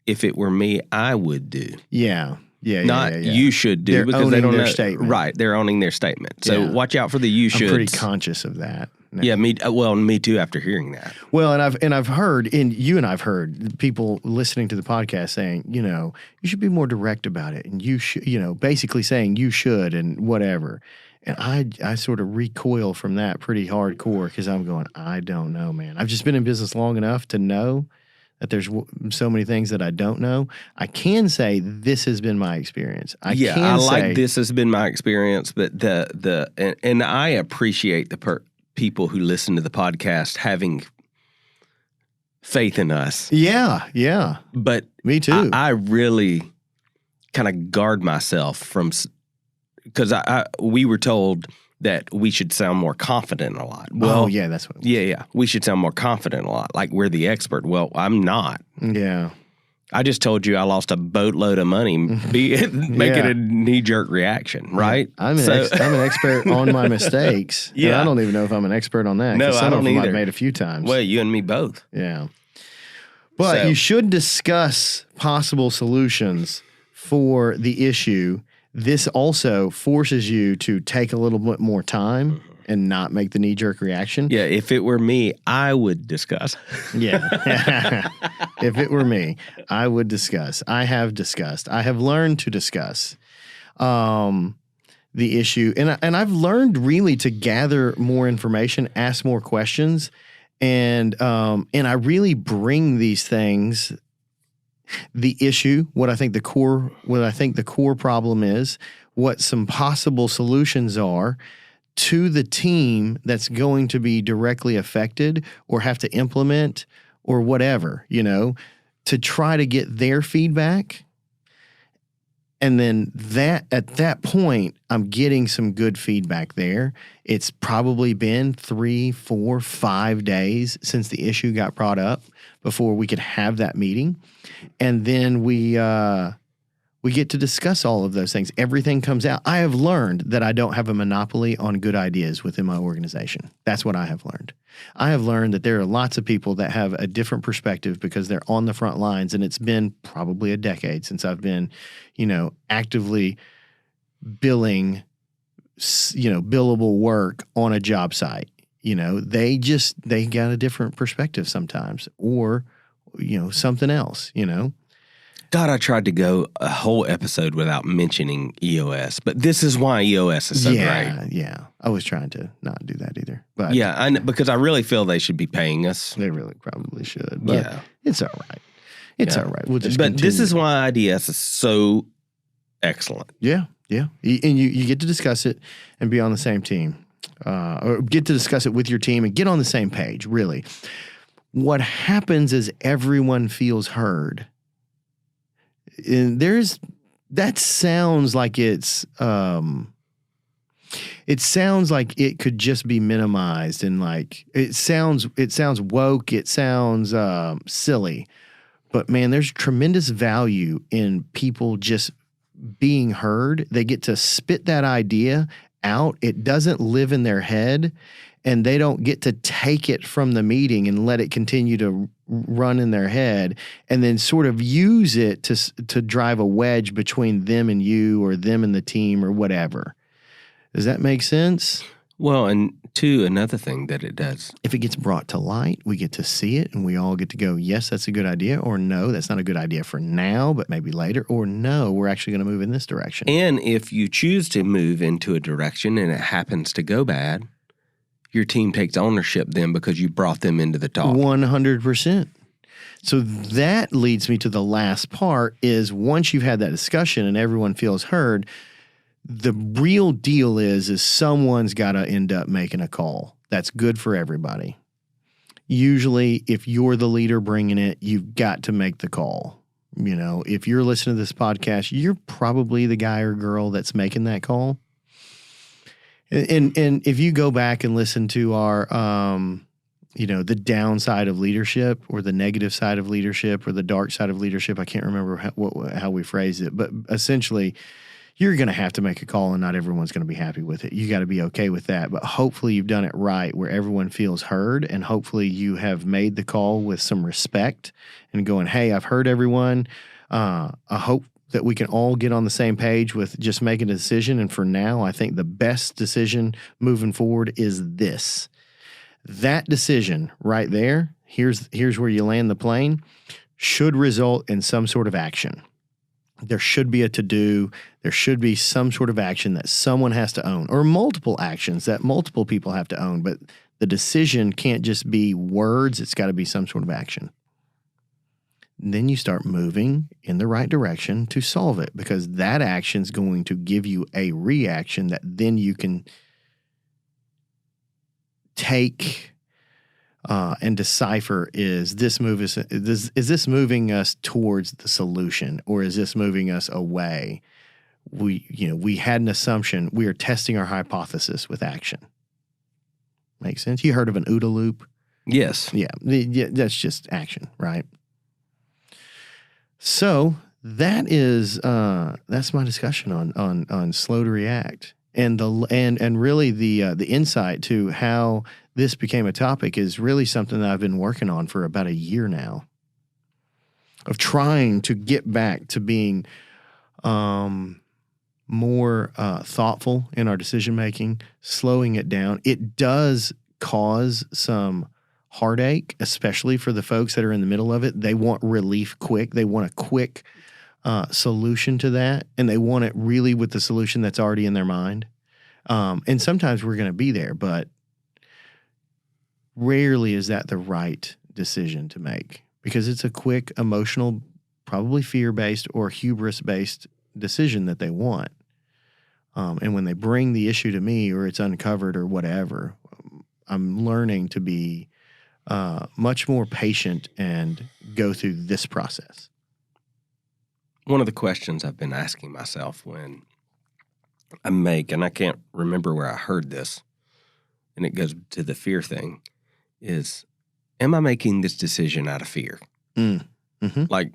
if it were me, I would do. Yeah. Not you should do, they're because they don't know. Their statement. Right, they're owning their statement. So watch out for the you should. I'm pretty conscious of that. Yeah, me too. After hearing that, well, and I've heard, and you and I've heard people listening to the podcast saying, you should be more direct about it, and you should, basically saying you should and whatever. And I sort of recoil from that pretty hardcore, because I'm going, I don't know, man. I've just been in business long enough to know that there's so many things that I don't know. I can say this has been my experience. I like this has been my experience, but and I appreciate the people who listen to the podcast having faith in us. Yeah. But me too. I really kind of guard myself from, because we were told that we should sound more confident a lot. Well, yeah, that's what. Yeah. We should sound more confident a lot, like we're the expert. Well, I'm not. Yeah. I just told you I lost a boatload of money making a knee-jerk reaction, right? I'm an expert on my mistakes. Yeah. I don't even know if I'm an expert on that. No, I don't either. I've made a few times. Well, you and me both. Yeah. But you should discuss possible solutions for the issue. This also forces you to take a little bit more time and not make the knee-jerk reaction. Yeah, if it were me, I would discuss. Yeah. If it were me, I would discuss. I have discussed. I have learned to discuss the issue. And I've learned really to gather more information, ask more questions, and I really bring these things the issue, what I think the core problem is, what some possible solutions are to the team that's going to be directly affected or have to implement or whatever, to try to get their feedback. And then at that point, I'm getting some good feedback there. It's probably been 3, 4, 5 days since the issue got brought up before we could have that meeting. And then we get to discuss all of those things. Everything comes out. I have learned that I don't have a monopoly on good ideas within my organization. That's what I have learned. I have learned that there are lots of people that have a different perspective because they're on the front lines, and it's been probably a decade since I've been, actively billing, billable work on a job site. They got a different perspective sometimes, or, something else, God, I tried to go a whole episode without mentioning EOS, but this is why EOS is so great. Yeah. I was trying to not do that either. But because I really feel they should be paying us. They really probably should. But it's all right. It's all right. We'll just But continue. this is why IDS is so excellent. Yeah. And you get to discuss it and be on the same team. Or get to discuss it with your team and get on the same page, really. What happens is everyone feels heard. And that sounds like it sounds like it could just be minimized, and like it sounds woke, it sounds silly, but man, there's tremendous value in people just being heard. They get to spit that idea out. It doesn't live in their head, and they don't get to take it from the meeting and let it continue to run in their head and then sort of use it to drive a wedge between them and you, or them and the team, or whatever. Does that make sense? Well, and another thing that it does. If it gets brought to light, we get to see it, and we all get to go, yes, that's a good idea, or no, that's not a good idea for now, but maybe later, or no, we're actually going to move in this direction. And if you choose to move into a direction and it happens to go bad, your team takes ownership then because you brought them into the talk. 100%. So that leads me to the last part is, once you've had that discussion and everyone feels heard, the real deal is someone's got to end up making a call. That's good for everybody. Usually, if you're the leader bringing it, you've got to make the call. If you're listening to this podcast, you're probably the guy or girl that's making that call. And if you go back and listen to our, the downside of leadership, or the negative side of leadership, or the dark side of leadership, I can't remember how we phrased it, but essentially, you're going to have to make a call, and not everyone's going to be happy with it. You got to be okay with that. But hopefully you've done it right, where everyone feels heard, and hopefully you have made the call with some respect and going, hey, I've heard everyone. I hope that we can all get on the same page with just making a decision. And for now, I think the best decision moving forward is this. That decision right there, here's where you land the plane, should result in some sort of action. There should be a to-do. There should be some sort of action that someone has to own, or multiple actions that multiple people have to own. But the decision can't just be words. It's got to be some sort of action. Then you start moving in the right direction to solve it, because that action is going to give you a reaction that then you can take and decipher, is this moving us towards the solution, or is this moving us away? We had an assumption. We are testing our hypothesis with action. Make sense? You heard of an OODA loop? Yes. Yeah, that's just action, right? So that is that's my discussion on slow to react, and really the insight to how this became a topic is really something that I've been working on for about a year now, of trying to get back to being more thoughtful in our decision making, slowing it down. It does cause some heartache, especially for the folks that are in the middle of it. They want relief quick. They want a quick solution to that, and they want it really with the solution that's already in their mind. And sometimes we're going to be there, but rarely is that the right decision to make, because it's a quick emotional probably fear-based or hubris-based decision that they want. And when they bring the issue to me or it's uncovered or whatever, I'm learning to be much more patient and go through this process. One of the questions I've been asking myself when and I can't remember where I heard this, and it goes to the fear thing, is, am I making this decision out of fear? Mm-hmm. Like,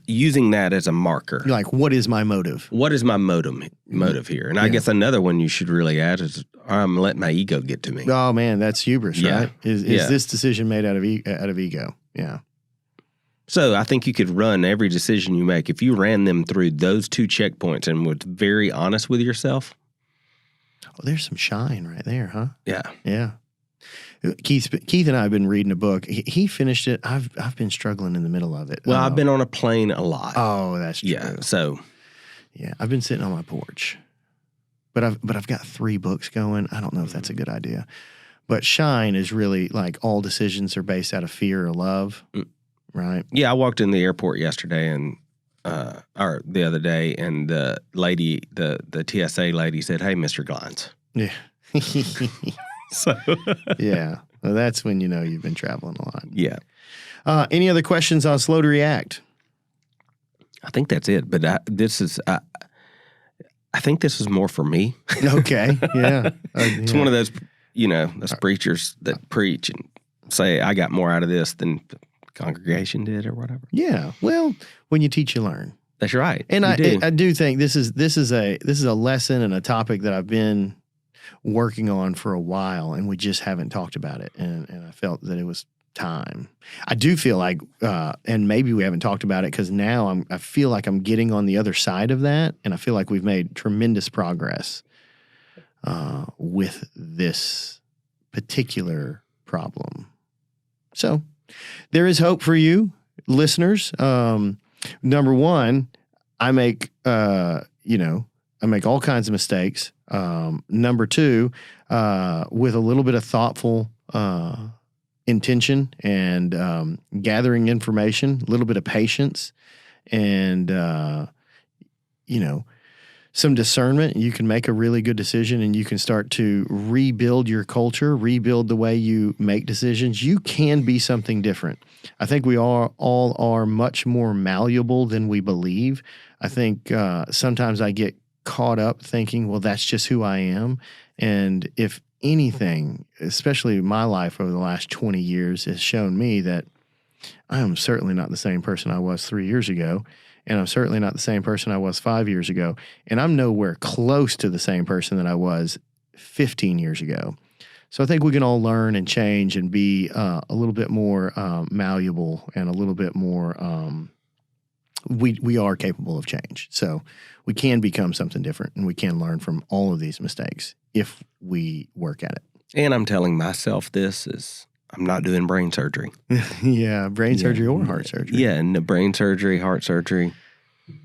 using that as a marker. Like, what is my motive? What is my motive here? And I guess another one you should really add is, I'm letting my ego get to me. Oh, man, that's hubris, Yeah. right? Is this decision made out of ego? Yeah. So I think you could run every decision you make. If you ran them through those two checkpoints and was very honest with yourself. Oh, there's some shine right there, huh? Yeah. Yeah. Keith and I have been reading a book. He finished it. I've been struggling in the middle of it. Well, I've been on a plane a lot. Oh, that's true. Yeah. So. Yeah, I've been sitting on my porch. But I've got 3 books going. I don't know if that's a good idea. But shine is really like all decisions are based out of fear or love. Right. Yeah, I walked in the airport yesterday or the other day, and the lady, the TSA lady said, "Hey, Mr. Glines." Yeah. So yeah. Well, that's when you know you've been traveling a lot. Yeah. Any other questions on slow to react? I think that's it. But I think this is more for me. Okay. Yeah. It's one of those, those preachers that preach and say, "I got more out of this than the congregation did," or whatever. Yeah. Well, when you teach, you learn. That's right. And I do think this is a lesson and a topic that I've been working on for a while, and we just haven't talked about it. And I felt that it was time. I do feel like, and maybe we haven't talked about it because now I feel like I'm getting on the other side of that, and I feel like we've made tremendous progress with this particular problem. So there is hope for you, listeners. Number one, I make all kinds of mistakes. Number two, with a little bit of thoughtful intention and gathering information, a little bit of patience, and some discernment, you can make a really good decision, and you can start to rebuild your culture, rebuild the way you make decisions. You can be something different. I think we all are much more malleable than we believe. I think sometimes I get caught up thinking, well, that's just who I am. And if anything, especially my life over the last 20 years, has shown me that I am certainly not the same person I was 3 years ago. And I'm certainly not the same person I was 5 years ago. And I'm nowhere close to the same person that I was 15 years ago. So I think we can all learn and change and be a little bit more malleable and a little bit more, we are capable of change. So we can become something different, and we can learn from all of these mistakes if we work at it. And I'm telling myself this is, I'm not doing brain surgery. Yeah, brain surgery or heart surgery. Yeah, and brain surgery, heart surgery.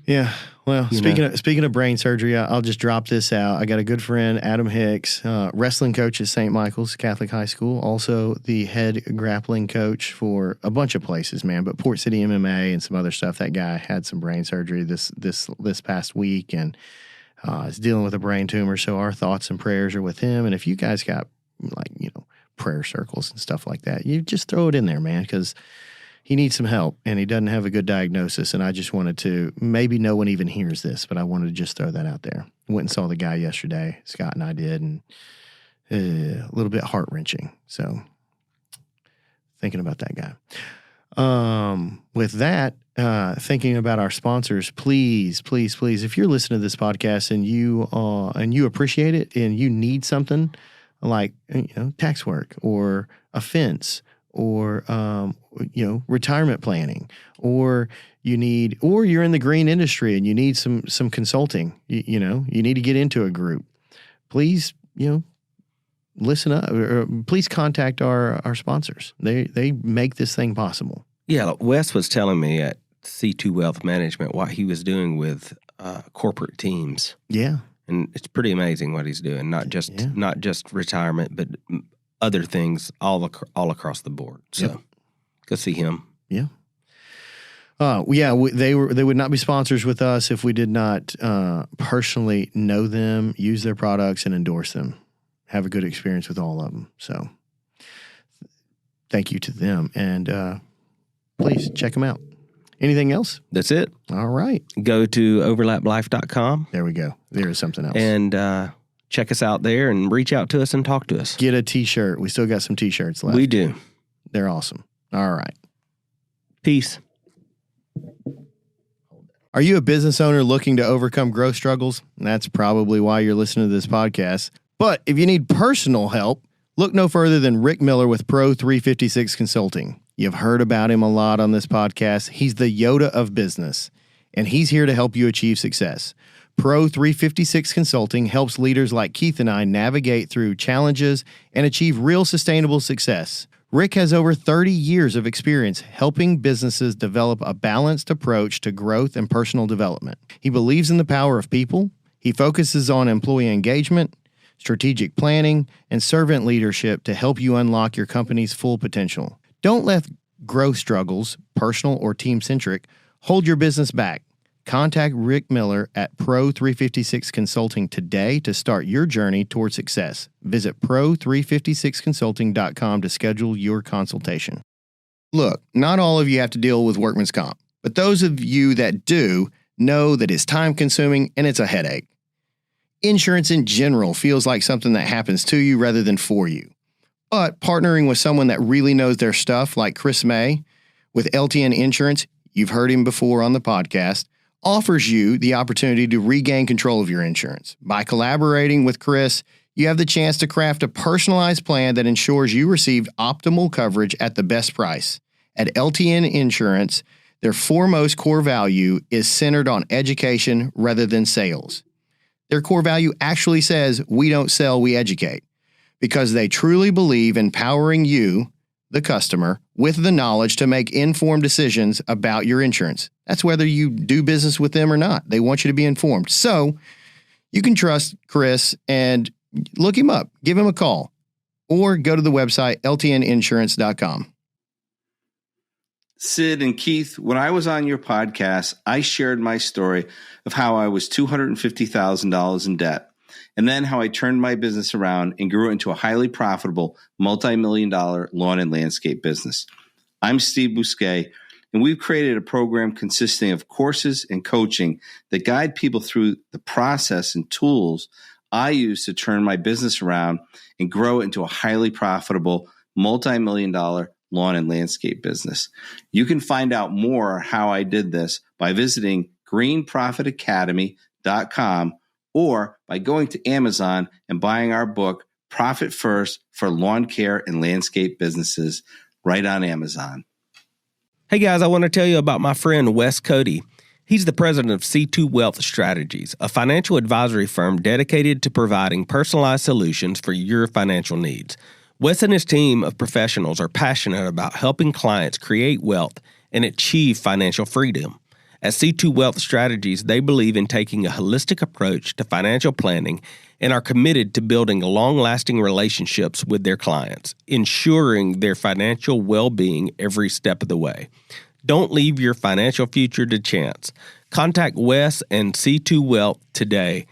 Yeah. Well, speaking of brain surgery, I'll just drop this out. I got a good friend, Adam Hicks, wrestling coach at St. Michael's Catholic High School, also the head grappling coach for a bunch of places, man, but Port City MMA and some other stuff. That guy had some brain surgery this past week and is dealing with a brain tumor. So our thoughts and prayers are with him. And if you guys got prayer circles and stuff like that, you just throw it in there, man, because he needs some help and he doesn't have a good diagnosis. And I just wanted to, maybe no one even hears this, but I wanted to just throw that out there. Went and saw the guy yesterday, Scott and I did, and a little bit heart-wrenching. So thinking about that guy. With that, thinking about our sponsors, please, if you're listening to this podcast and you appreciate it and you need something like tax work or a fence or retirement planning, or you're in the green industry and you need some consulting, you need to get into a group, please, listen up, or please contact our sponsors. They make this thing possible. Yeah, Wes was telling me at C2 Wealth Management what he was doing with corporate teams. Yeah. And it's pretty amazing what he's doing, not just retirement, but other things all across the board. So go see him. Yeah. They would not be sponsors with us if we did not personally know them, use their products, and endorse them. Have a good experience with all of them. So thank you to them. And please check them out. Anything else? That's it. All right. Go to overlaplife.com. There we go. There is something else. And check us out there and reach out to us and talk to us. Get a T-shirt. We still got some T-shirts left. We do. They're awesome. All right. Peace. Are you a business owner looking to overcome growth struggles? That's probably why you're listening to this podcast. But if you need personal help, look no further than Rick Miller with Pro 356 Consulting. You've heard about him a lot on this podcast. He's the Yoda of business, and he's here to help you achieve success. Pro 356 Consulting helps leaders like Keith and I navigate through challenges and achieve real sustainable success. Rick has over 30 years of experience helping businesses develop a balanced approach to growth and personal development. He believes in the power of people. He focuses on employee engagement, strategic planning, and servant leadership to help you unlock your company's full potential. Don't let growth struggles, personal or team-centric, hold your business back. Contact Rick Miller at Pro 356 Consulting today to start your journey toward success. Visit pro356consulting.com to schedule your consultation. Look, not all of you have to deal with workman's comp, but those of you that do know that it's time-consuming and it's a headache. Insurance in general feels like something that happens to you rather than for you. But partnering with someone that really knows their stuff, like Chris May with LTN Insurance, you've heard him before on the podcast, offers you the opportunity to regain control of your insurance. By collaborating with Chris, you have the chance to craft a personalized plan that ensures you receive optimal coverage at the best price. At LTN Insurance, their foremost core value is centered on education rather than sales. Their core value actually says, we don't sell, we educate, because they truly believe in empowering you, the customer, with the knowledge to make informed decisions about your insurance. That's whether you do business with them or not. They want you to be informed. So you can trust Chris and look him up, give him a call, or go to the website ltninsurance.com. Sid and Keith, when I was on your podcast, I shared my story of how I was $250,000 in debt, and then how I turned my business around and grew it into a highly profitable multi-million-dollar lawn and landscape business. I'm Steve Bousquet, and we've created a program consisting of courses and coaching that guide people through the process and tools I use to turn my business around and grow it into a highly profitable multi-million-dollar lawn and landscape business. You can find out more how I did this by visiting greenprofitacademy.com or by going to Amazon and buying our book, Profit First for Lawn Care and Landscape Businesses, right on Amazon. Hey guys, I want to tell you about my friend Wes Cody. He's the president of C2 Wealth Strategies, a financial advisory firm dedicated to providing personalized solutions for your financial needs. Wes and his team of professionals are passionate about helping clients create wealth and achieve financial freedom. At C2 Wealth Strategies, they believe in taking a holistic approach to financial planning and are committed to building long-lasting relationships with their clients, ensuring their financial well-being every step of the way. Don't leave your financial future to chance. Contact Wes and C2 Wealth today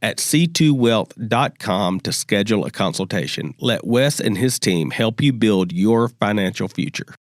at c2wealth.com to schedule a consultation. Let Wes and his team help you build your financial future.